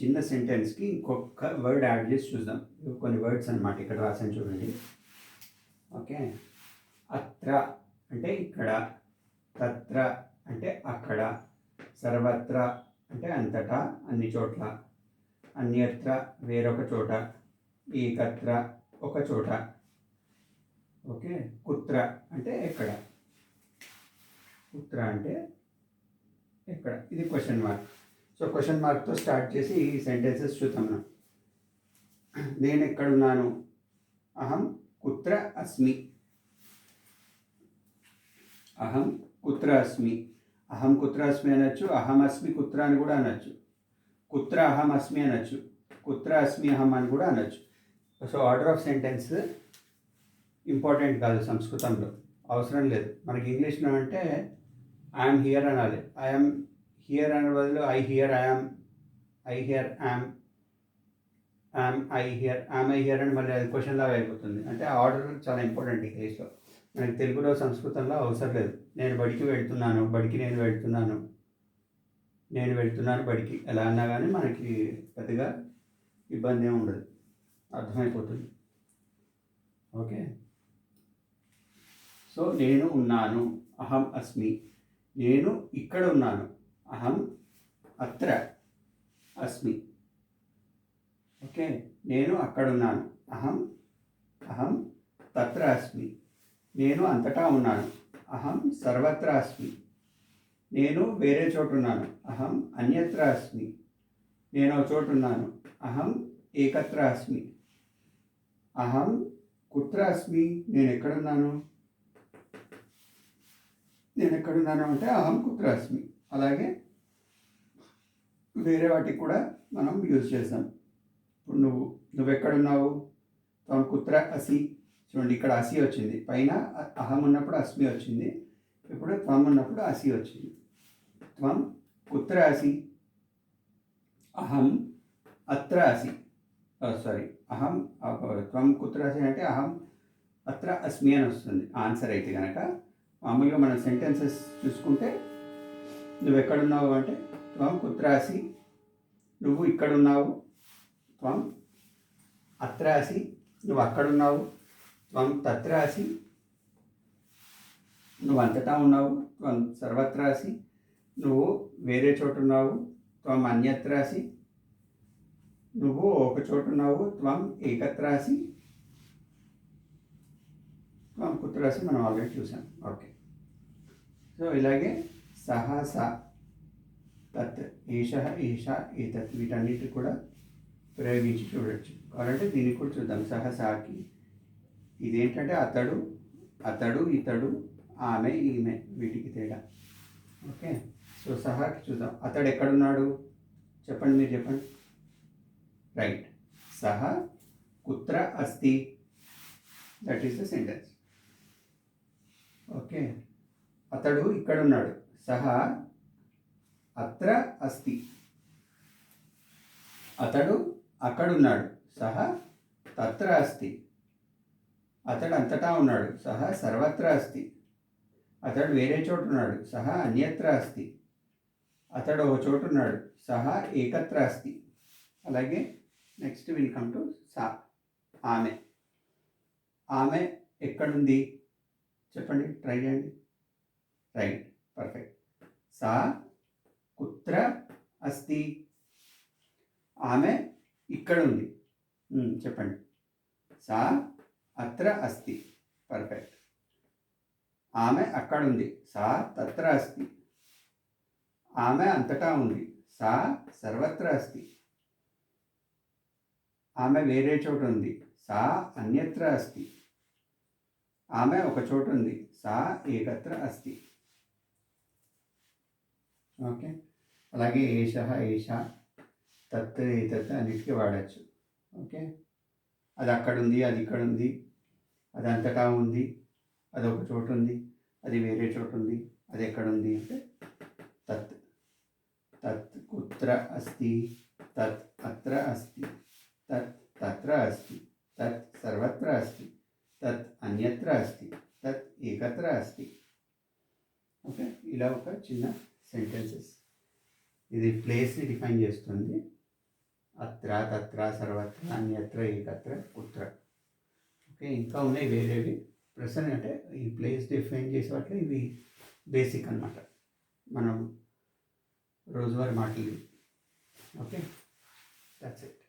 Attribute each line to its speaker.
Speaker 1: చిన్న సెంటెన్స్కి ఇంకొక word add చేసి చూద్దాం. కొన్ని వర్డ్స్ అనమాట ఇక్కడ రాసాను చూడండి. ఓకే, అత్ర అంటే ఇక్కడ, తత్ర అంటే అక్కడ, సర్వత్ర అంటే అంతటా అన్ని చోట్ల, అన్యత్ర వేరొక చోట, ఏకత్ర ఒక చోట. ఓకే, కుత్ర అంటే ఎక్కడ, కుత్ర అంటే ఎక్కడ. ఇది క్వశ్చన్ మార్క్. సో క్వశ్చన్ మార్క్తో స్టార్ట్ చేసి ఈ సెంటెన్సెస్ చూద్దాం మనం. నేను ఎక్కడున్నాను, అహం కుత్ర అస్మి, అహం కుత్ర అస్మి. అహం కుత్ర అస్మి అనొచ్చు, అహం అస్మి కుత్ర అని కూడా అనొచ్చు, కుత్ర అహం అస్మి అనొచ్చు, కుత్ర అస్మి అహం అని కూడా అనొచ్చు. So order of sentence important కాదు సంస్కృతంలో, అవసరం లేదు. మనకి ఇంగ్లీష్లో అంటే ఐఎమ్ హియర్ అనాలి. ఐఎమ్ హియర్ అనే బదులు I here I'm, I here I'm, I'm I here, I'm I here అని మళ్ళీ అది క్వశ్చన్ లాగా అయిపోతుంది. అంటే ఆర్డర్ చాలా ఇంపార్టెంట్ ఇంగ్లీష్లో. మనకి తెలుగులో సంస్కృతంలో అవసరం లేదు. నేను బడికి వెళ్తున్నాను, బడికి నేను వెళ్తున్నాను, నేను వెళ్తున్నాను బడికి ఎలా అన్నా కానీ మనకి పెద్దగా ఇబ్బంది ఏమి ఉండదు, అర్థమైపోతుంది. ఓకే, సో నేను ఉన్నాను, అహం అస్మి. నేను ఇక్కడ ఉన్నాను, అహం అత్ర అస్మి. ఓకే, నేను అక్కడ ఉన్నాను, అహం అహం తత్ర అస్మి. నేను అంతటా ఉన్నాను, అహం సర్వత్ర అస్మి. నేను వేరే చోటు ఉన్నాను, అహం అన్యత్ర అస్మి. నేను ఒక చోటు ఉన్నాను, అహం ఏకత్ర అస్మి. అహం కుత్ర అస్మి, నేను ఎక్కడున్నాను, నేను ఎక్కడున్నాను అంటే అహం కుత్ర అస్మి. అలాగే వేరే వాటికి కూడా మనం యూజ్ చేస్తాం. ఇప్పుడు నువ్వెక్కడున్నావు, త్వం కుత్ర అసి. చూడండి, ఇక్కడ అసి వచ్చింది, పైన అహం ఉన్నప్పుడు అస్మి వచ్చింది, ఇప్పుడు త్వం ఉన్నప్పుడు అసి వచ్చింది. త్వం కుత్ర అసి, అహం అత్ర అసి. సారీ, అహం త్వం కుత్ర అసి అంటే అహం అత్ర అస్మి అని వస్తుంది ఆన్సర్ అయితే కనుక. మామూలుగా మన సెంటెన్సెస్ చూసుకుంటే నువ్వు ఎక్కడున్నావు అంటే త్వం కుత్ర అసి, నువ్వు ఇక్కడున్నావు, త్వం అత్ర అసి, నువ్వు అక్కడున్నావు, త్వం తత్ర అసి, నువ్వు అంతటా ఉన్నావు, త్వం సర్వత్ర అసి, నువ్వు వేరే చోటు ఉన్నావు, త్వం అన్యత్ర అసి, నువ్వు ఒక చోటు ఉన్నావు, త్వం ఏకత్ర అసి, త్వం కుత్ర అసి మనం ఆల్రెడీ చూసాం. ఓకే, సో ఇలాగే సహ స, తత్, ఏష ఏష ఏతత్, వీటన్నిటి కూడా ప్రయోగించి చూడొచ్చు. కావాలంటే దీనికి కూడా చూద్దాం. సహసాకి ఇదేంటంటే అతడు, అతడు, ఇతడు, ఆమె, ఈమె, వీటికి తేడా. ఓకే, సో సహాకి చూద్దాం. అతడు ఎక్కడున్నాడు చెప్పండి, మీరు చెప్పండి. రైట్, సహ కుత్ర అస్తి, that is the sentence. Okay, అతడు ఇక్కడున్నాడు, సహ అత్ర అస్తి. అతడు అక్కడున్నాడు, సహ తత్ర అస్తి. అతడు అంతటా ఉన్నాడు, సహ సర్వత్ర అస్తి. అతడు వేరే చోటు ఉన్నాడు, సహ అన్యత్ర అస్తి. అతడు ఒక చోటు ఉన్నాడు, సహ ఏకత్ర అస్తి. అలాగే నెక్స్ట్ విల్ కమ్ టు సా, ఆమె. ఆమె ఎక్కడుంది చెప్పండి, ట్రై చేయండి. Right, perfect. సా కుత్ర అస్తి, ఆమె ఇక్కడ ఉంది. చెప్పండి. సా అత్ర అస్తి, పర్ఫెక్ట్. ఆమె అక్కడ ఉంది, సా తత్ర అస్తి. ఆమె అంతటా ఉంది, సా సర్వత్ర అస్తి. ఆమె వేరే చోటు ఉంది, సా అన్యత్ర అస్తి. ఆమె ఒక చోటు ఉంది, సా ఏకత్ర అస్తి. ఓకే, అలాగే ఏష ఏష, తత్ ఏతత్ అన్నిటికీ వాడచ్చు. ఓకే, అది అక్కడ ఉంది, అది ఇక్కడ ఉంది, అది అంతటా ఉంది, అది ఒక చోటు ఉంది, అది వేరే చోటు ఉంది, అది ఎక్కడుంది అంటే తత్. తత్ కుత్ర అస్తి, తత్ అత్ర అస్తి, తత్ తత్ర అస్తి, తత్ సర్వత్ర అస్తి, తత్ అన్యత్ర అస్తి, తత్ ఏకత్ర అస్తి. ఓకే, ఇలా ఒక చిన్న సెంటెన్సెస్. ఇది ప్లేస్ని డిఫైన్ చేస్తుంది. అత్ర తత్ర సర్వత్ర అన్యత్ర ఏకత్ర కుత్ర. ఓకే, ఇంకా ఉన్నాయి వేరేవి. ప్రశ్న అంటే ఈ ప్లేస్ డిఫైన్ చేసే వాటిలో ఇవి బేసిక్ అన్నమాట, మనం రోజువారీ మాటలు. Okay, that's it.